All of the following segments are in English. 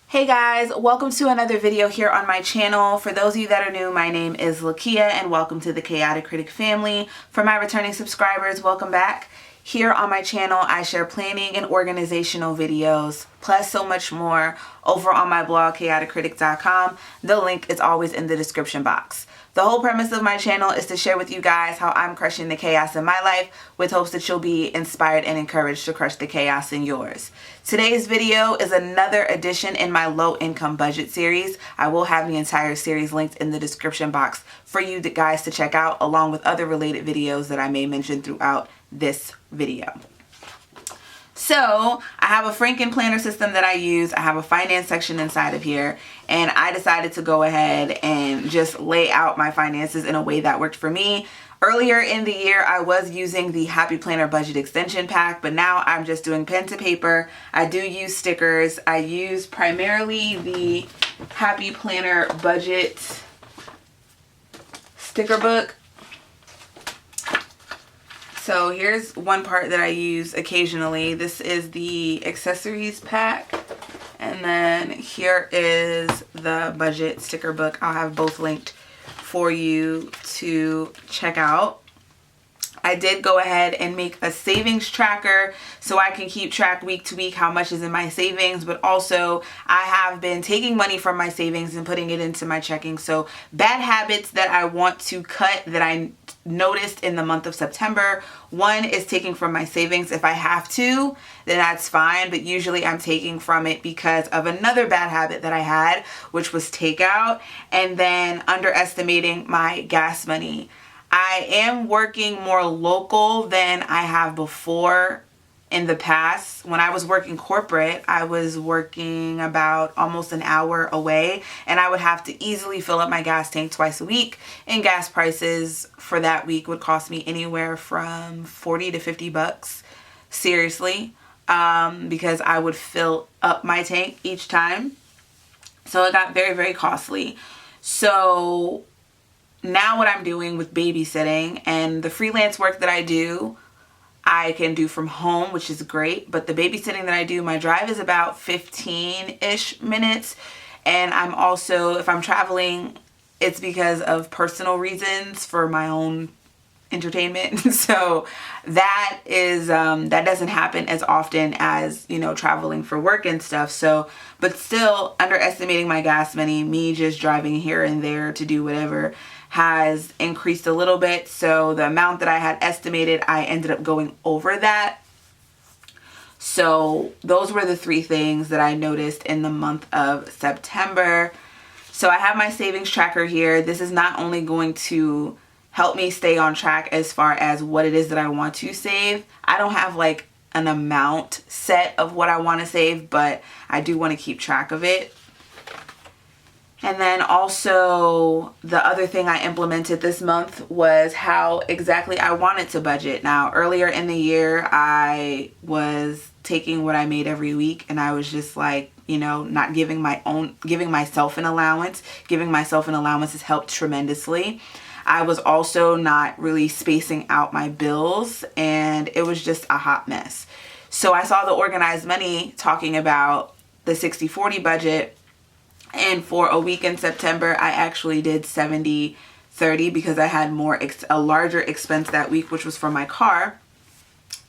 Hey guys, welcome to another video here on my channel. For those of you that are new, my name is Lakia and welcome to the Chaotic Critic family. For my returning subscribers, welcome back. Here on my channel, I share planning and organizational videos, plus so much more over on my blog, chaoticcritic.com. The link is always in the description box. The whole premise of my channel is to share with you guys how I'm crushing the chaos in my life with hopes that you'll be inspired and encouraged to crush the chaos in yours. Today's video is another addition in my low income budget series. I will have the entire series linked in the description box for you guys to check out, along with other related videos that I may mention throughout this video. So I have a Franken planner system that I use. I have a finance section inside of here, and I decided to go ahead and just lay out my finances in a way that worked for me. Earlier in the year, I was using the Happy Planner Budget Extension Pack, but now I'm just doing pen to paper. I do use stickers. I use primarily the Happy Planner Budget sticker book. So here's one part that I use occasionally. This is the accessories pack. And then here is the budget sticker book. I'll have both linked for you to check out. I did go ahead and make a savings tracker so I can keep track week to week how much is in my savings, but also I have been taking money from my savings and putting it into my checking. So bad habits that I want to cut that I noticed in the month of September. One is taking from my savings. If I have to, then that's fine, but usually I'm taking from it because of another bad habit that I had, which was takeout, and then underestimating my gas money. I am working more local than I have before in the past. When I was working corporate, I was working about almost an hour away, and I would have to easily fill up my gas tank twice a week, and gas prices for that week would cost me anywhere from 40 to 50 bucks. Seriously, because I would fill up my tank each time. So it got very, very costly. So now what I'm doing with babysitting and the freelance work that I do, I can do from home, which is great. But the babysitting that I do, my drive is about 15-ish minutes. And I'm also, if I'm traveling, it's because of personal reasons for my own entertainment. So that is, that doesn't happen as often as, you know, traveling for work and stuff. So, but still underestimating my gas money, me just driving here and there to do whatever, has increased a little bit. So the amount that I had estimated, I ended up going over that. So those were the three things that I noticed in the month of September. So I have my savings tracker here. This is not only going to help me stay on track as far as what it is that I want to save. I don't have like an amount set of what I want to save, but I do want to keep track of it. And then also the other thing I implemented this month was how exactly I wanted to budget. Now, earlier in the year, I was taking what I made every week, and I was just like, you know, not giving myself an allowance. Giving myself an allowance has helped tremendously. I was also not really spacing out my bills, and it was just a hot mess. So I saw the Organized Money talking about the 60-40 budget. And for a week in September, I actually did 70-30 because I had a larger expense that week, which was for my car.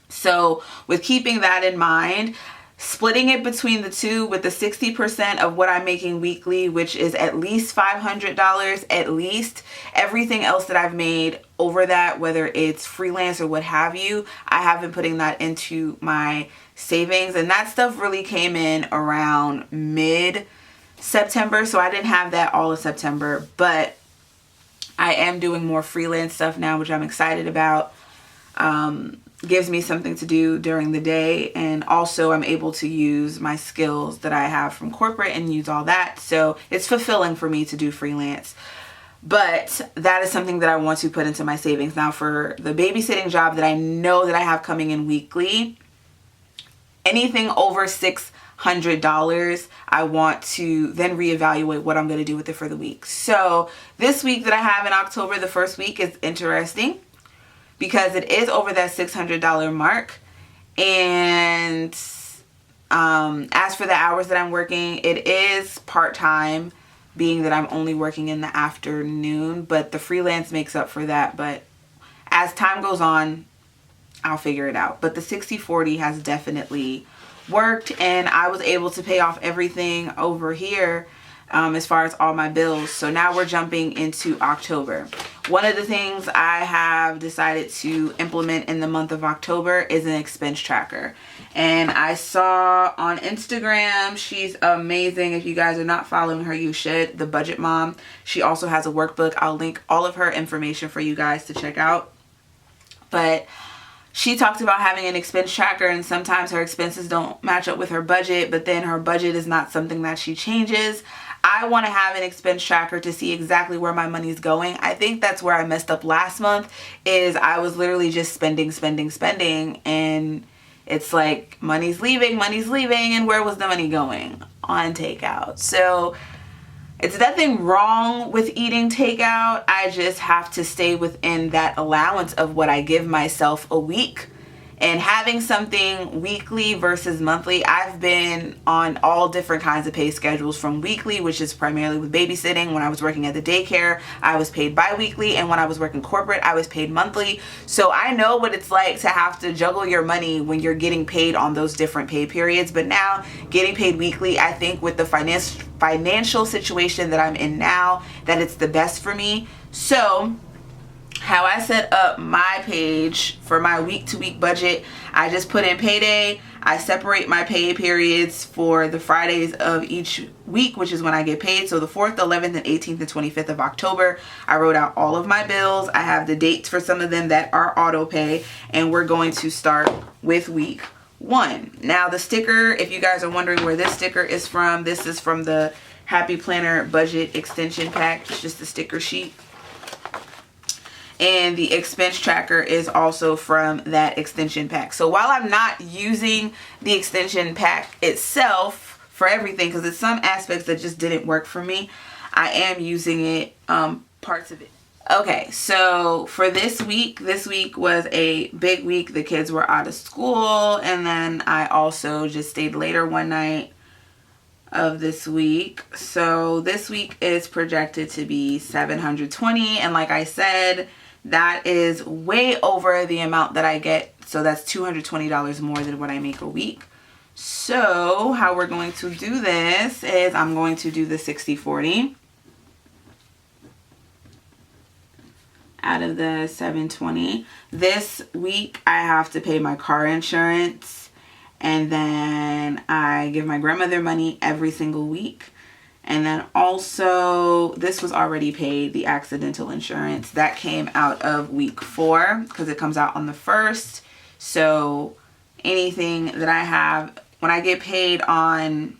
So with keeping that in mind, splitting it between the two with the 60% of what I'm making weekly, which is at least $500, at least. Everything else that I've made over that, whether it's freelance or what have you, I have been putting that into my savings. And that stuff really came in around mid-September, so I didn't have that all of September, but I am doing more freelance stuff now, which I'm excited about. Gives me something to do during the day, and also I'm able to use my skills that I have from corporate and use all that, so it's fulfilling for me to do freelance. But that is something that I want to put into my savings. Now for the babysitting job that I know that I have coming in weekly, anything over $600, I want to then reevaluate what I'm going to do with it for the week. So this week that I have in October, the first week, is interesting because it is over that $600 mark, and As for the hours that I'm working, it is part-time, being that I'm only working in the afternoon, but the freelance makes up for that. But as time goes on, I'll figure it out. But the 60/40 has definitely worked, and I was able to pay off everything over here as far as all my bills. So now we're jumping into October. One of the things I have decided to implement in the month of October is an expense tracker. And I saw on Instagram, she's amazing. If you guys are not following her, you should. The Budget Mom. She also has a workbook. I'll link all of her information for you guys to check out. But she talked about having an expense tracker, and sometimes her expenses don't match up with her budget, but then her budget is not something that she changes. I want to have an expense tracker to see exactly where my money's going. I think that's where I messed up last month, is I was literally just spending, and it's like money's leaving, and where was the money going? On takeout. So it's nothing wrong with eating takeout. I just have to stay within that allowance of what I give myself a week. And having something weekly versus monthly, I've been on all different kinds of pay schedules, from weekly, which is primarily with babysitting. When I was working at the daycare, I was paid bi-weekly, and when I was working corporate, I was paid monthly. So I know what it's like to have to juggle your money when you're getting paid on those different pay periods. But now getting paid weekly, I think with the financial situation that I'm in now, that it's the best for me. So how I set up my page for my week-to-week budget, I just put in payday. I separate my pay periods for the Fridays of each week, which is when I get paid. So the 4th, 11th, and 18th and 25th of October, I wrote out all of my bills. I have the dates for some of them that are auto pay, and we're going to start with week 1. Now the sticker, if you guys are wondering where this sticker is from, this is from the Happy Planner Budget Extension Pack. It's just a sticker sheet. And the expense tracker is also from that extension pack. So while I'm not using the extension pack itself for everything, because there's some aspects that just didn't work for me, I am using it, parts of it. Okay, so for this week was a big week. The kids were out of school, and then I also just stayed later one night of this week. So this week is projected to be $720, and like I said, that is way over the amount that I get. So that's $220 more than what I make a week. So how we're going to do this is I'm going to do the 60/40 out of the $720. This week I have to pay my car insurance, and then I give my grandmother money every single week. And then also, this was already paid, the accidental insurance. That came out of week 4 because it comes out on the 1st. So anything that I have, when I get paid on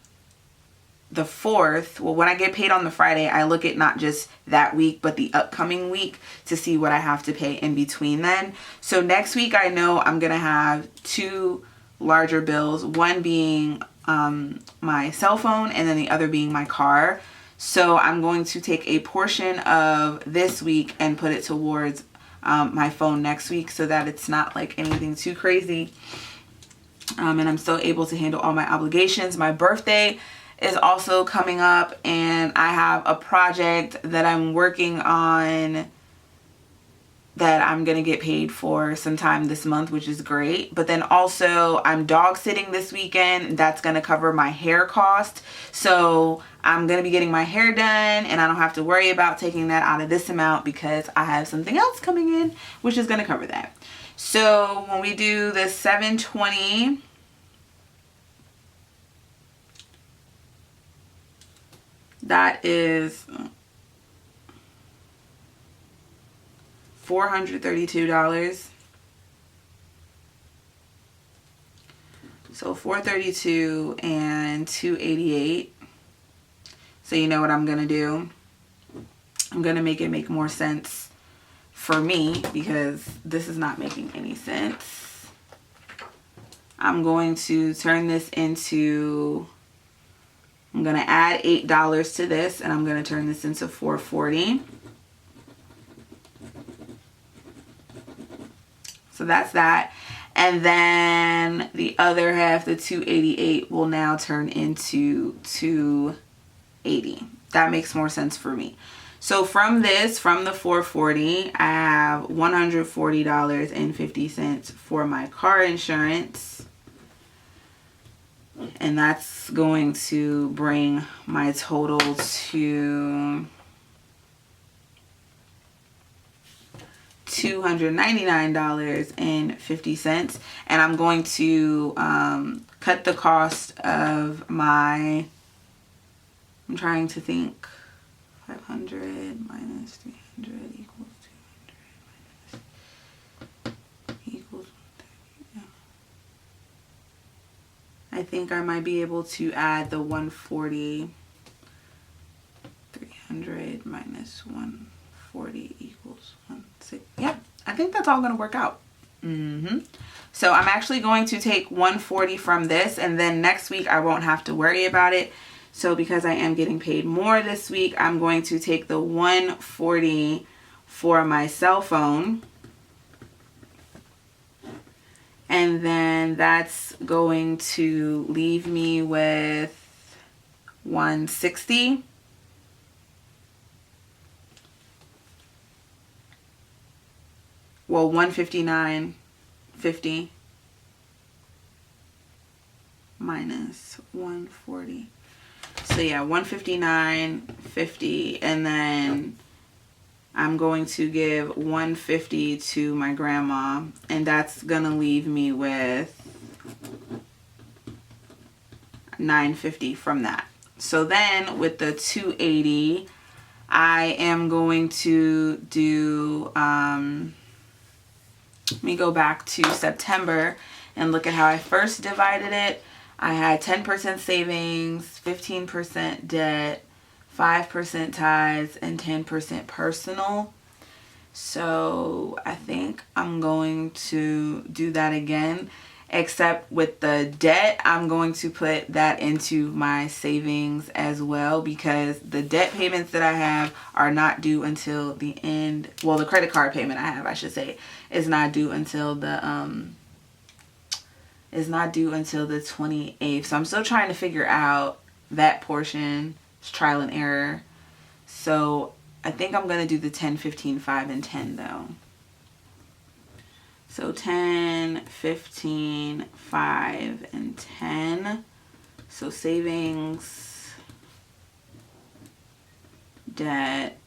the 4th, well, when I get paid on the Friday, I look at not just that week, but the upcoming week to see what I have to pay in between then. So next week, I know I'm going to have 2 larger bills, one being my cell phone, and then the other being my car. So I'm going to take a portion of this week and put it towards my phone next week, so that it's not like anything too crazy, and I'm still able to handle all my obligations. My birthday is also coming up, and I have a project that I'm working on that I'm gonna get paid for sometime this month, which is great. But then also I'm dog sitting this weekend. That's gonna cover my hair cost. So I'm gonna be getting my hair done, and I don't have to worry about taking that out of this amount because I have something else coming in which is gonna cover that. So when we do the 720, that is $432. So $432 and $288. So you know what I'm gonna do? I'm gonna make it make more sense for me, because this is not making any sense. I'm going to turn this into, I'm gonna add $8 to this, and I'm gonna turn this into $440. So that's that. And then the other half, the 288, will now turn into 280. That makes more sense for me. So from this, from the 440, I have $140.50 for my car insurance. And that's going to bring my total to $299.50. And I'm going to cut the cost of my, I'm trying to think, 500 minus 300 equals 200 equals 130. Yeah. I think I might be able to add the 140. 300 minus 140 equals 160. Yeah, I think that's all going to work out. So I'm actually going to take 140 from this, and then next week I won't have to worry about it. So because I am getting paid more this week, I'm going to take the 140 for my cell phone. And then that's going to leave me with 160. Well, 159.50 minus 140. So yeah, 159.50, and then I'm going to give 150 to my grandma, and that's gonna leave me with 950 from that. So then with the 280, I am going to do let me go back to September and look at how I first divided it. I had 10% savings, 15% debt, 5% tithes, and 10% personal. So I think I'm going to do that again, except with the debt, I'm going to put that into my savings as well, because the debt payments that I have are not due until the end. Well, the credit card payment I have, I should say, is not due until the 28th. So I'm still trying to figure out that portion. It's trial and error. So I think I'm going to do the 10, 15, 5, and 10 though. So 10, 15, 5, and 10. So savings, debt,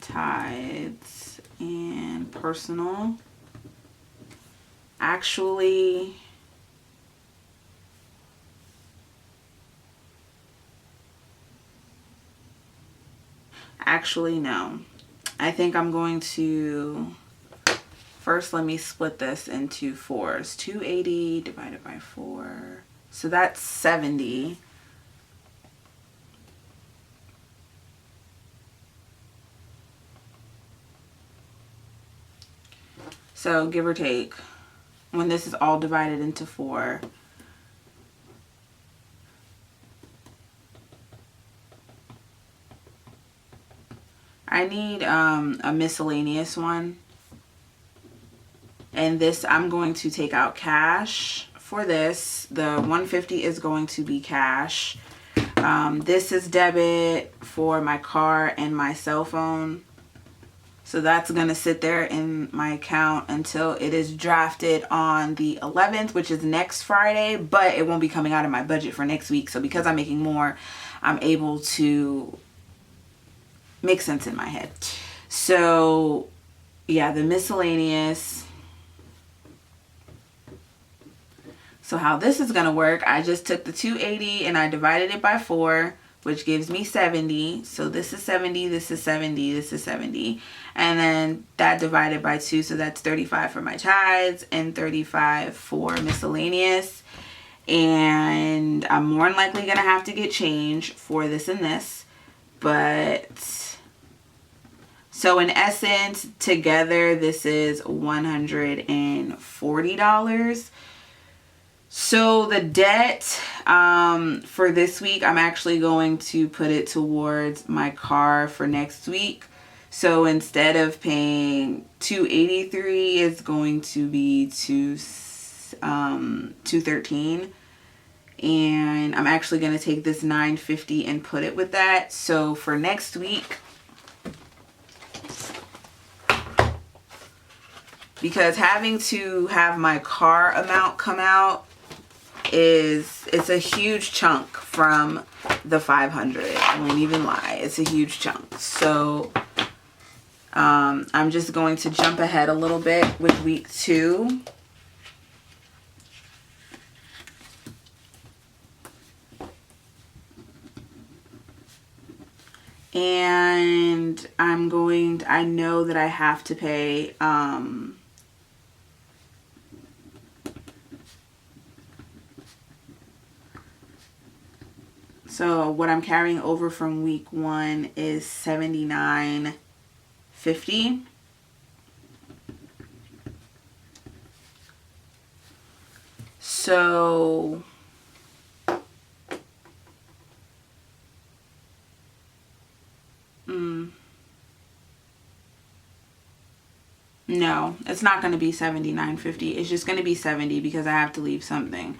tithes, and personal. Actually, no. I think I'm going to, first let me split this into fours. 280 divided by 4. So that's 70. So give or take, when this is all divided into 4, I need a miscellaneous one. And this, I'm going to take out cash for this. The 150 is going to be cash. This is debit for my car and my cell phone. So that's going to sit there in my account until it is drafted on the 11th, which is next Friday, but it won't be coming out of my budget for next week. So because I'm making more, I'm able to make sense in my head. So yeah, the miscellaneous. So how this is going to work, I just took the 280 and I divided it by 4, which gives me 70. So this is 70, this is 70, this is 70. And then that divided by 2, so that's 35 for my tithes and 35 for miscellaneous. And I'm more than likely going to have to get change for this and this. But so in essence, together, this is $140. So the debt for this week, I'm actually going to put it towards my car for next week. So instead of paying $283, it's going to be $260. $213, and I'm actually going to take this $9.50 and put it with that. So for next week, because having to have my car amount come out it's a huge chunk from the 500. I won't even lie, it's a huge chunk. So I'm just going to jump ahead a little bit with week 2. And I know that I have to pay so what I'm carrying over from week 1 is $79.50. So no, it's not going to be $79.50. It's just going to be $70 because I have to leave something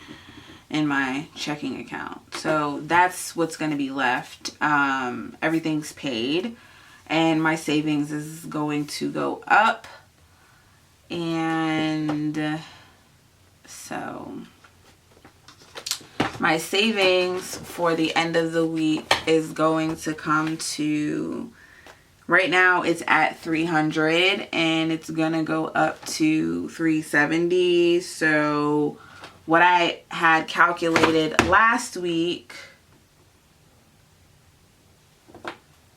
in my checking account. So that's what's going to be left. Everything's paid and my savings is going to go up. And so my savings for the end of the week is going to come to, right now it's at $300 and it's gonna go up to $370. So what I had calculated last week,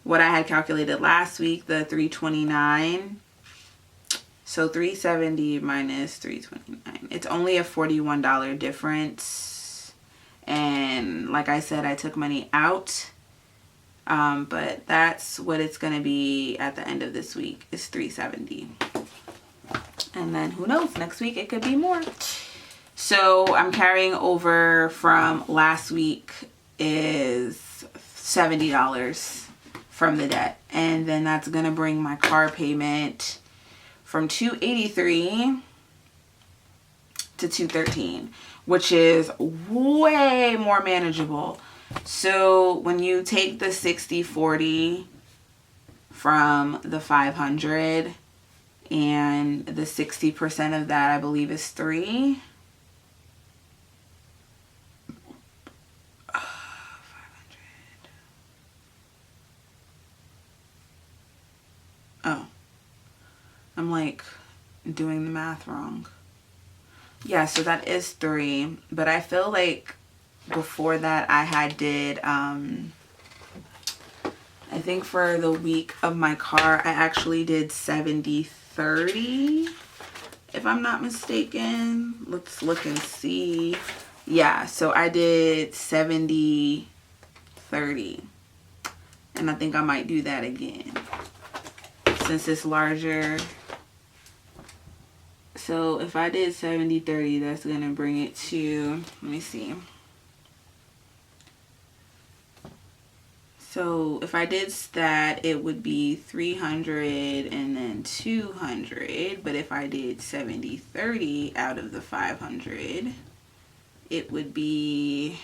the $329, so $370 minus $329, it's only a $41 difference. And like I said, I took money out, but that's what it's gonna be at the end of this week, is $370. And then who knows, next week it could be more. So I'm carrying over from last week is $70 from the debt, and then that's gonna bring my car payment from $283 to $213, which is way more manageable. So when you take the 60/40 from the 500, and the 60% of that I believe is 3. 500. Oh, I'm like doing the math wrong. Yeah, so that is 3, but I feel like before that I had did I think for the week of my car I actually did 70/30 if I'm not mistaken. Let's look and see. Yeah, so I did 70/30, and I think I might do that again since it's larger. So if I did 70/30, that's gonna bring it to, let me see. So if I did that, it would be 300 and then 200. But if I did 70/30 out of the 500, it would be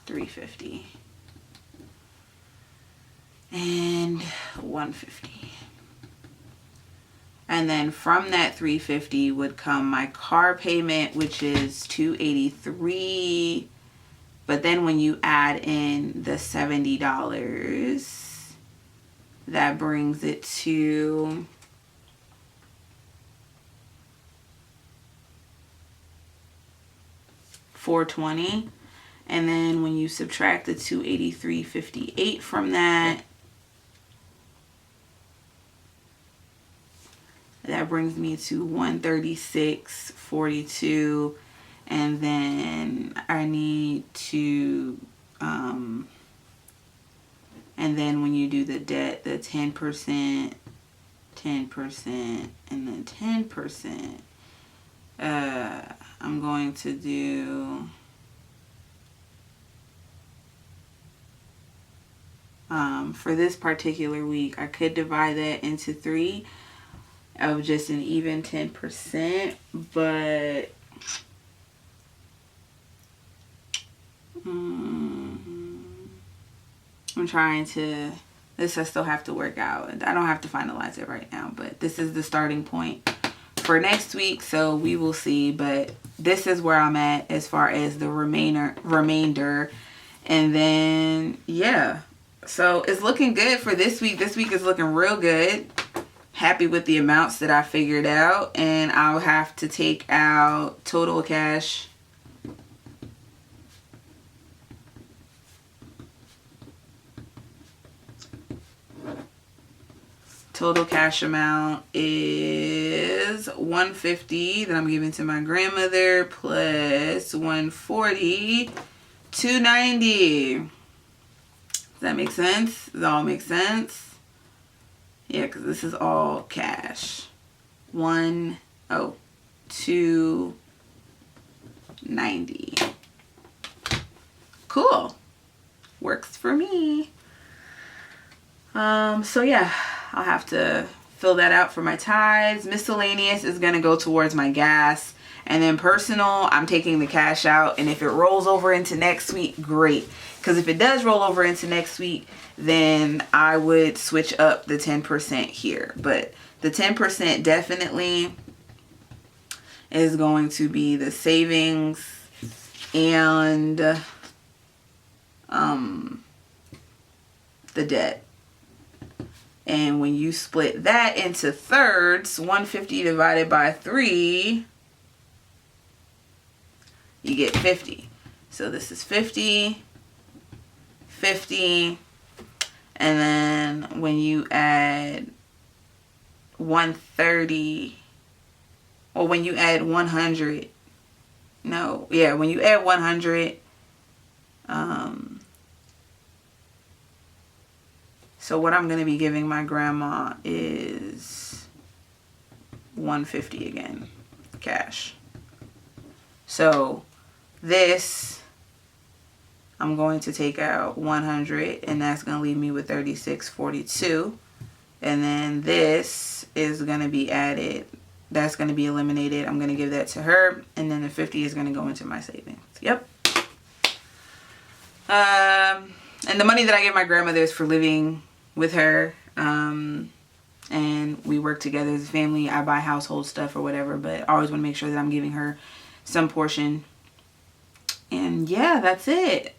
$350 and $150. And then from that $350 would come my car payment, which is $283. But then when you add in the $70, that brings it to $420. And then when you subtract the $283.58 from that, that brings me to $136.42. And then I need to, and then when you do the debt, the 10%, 10%, and then 10%, I'm going to do for this particular week. I could divide that into 3 of just an even 10%, but I'm trying to, this I still have to work out. I don't have to finalize it right now, but this is the starting point for next week, so we will see. But this is where I'm at as far as the remainder. And then, yeah, so it's looking good for this week. This week is looking real good. Happy with the amounts that I figured out. And I'll have to take out total cash. Total cash amount is $150 that I'm giving to my grandmother, plus $140, $290. Does that make sense? Does that all make sense? Yeah, because this is all cash. $290. Cool. Works for me. So yeah, I'll have to fill that out for my tithes. Miscellaneous is going to go towards my gas. And then personal, I'm taking the cash out. And if it rolls over into next week, great. Because if it does roll over into next week, then I would switch up the 10% here. But the 10% definitely is going to be the savings and the debt. And when you split that into thirds, 150 divided by 3, you get 50. So this is 50, 50, and then when you add 130, or when you add 100, no, yeah, when you add 100, so what I'm going to be giving my grandma is 150 again, cash. So this, I'm going to take out 100, and that's going to leave me with 36.42. And then this is going to be added. That's going to be eliminated. I'm going to give that to her, and then the 50 is going to go into my savings. Yep. And the money that I give my grandmother is for living with her, and we work together as a family. I buy household stuff or whatever, but I always want to make sure that I'm giving her some portion. And yeah, that's it.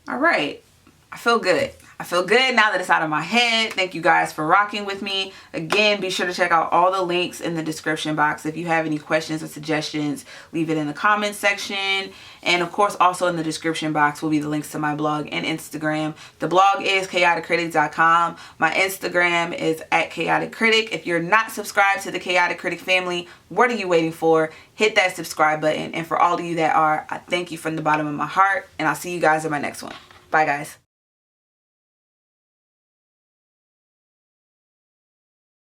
All right, I feel good. I feel good now that it's out of my head. Thank you guys for rocking with me. Again, be sure to check out all the links in the description box. If you have any questions or suggestions, leave it in the comments section. And of course, also in the description box will be the links to my blog and Instagram. The blog is chaoticcritic.com. My Instagram is @chaoticcritic. If you're not subscribed to the Chaotic Critic family, what are you waiting for? Hit that subscribe button. And for all of you that are, I thank you from the bottom of my heart. And I'll see you guys in my next one. Bye, guys.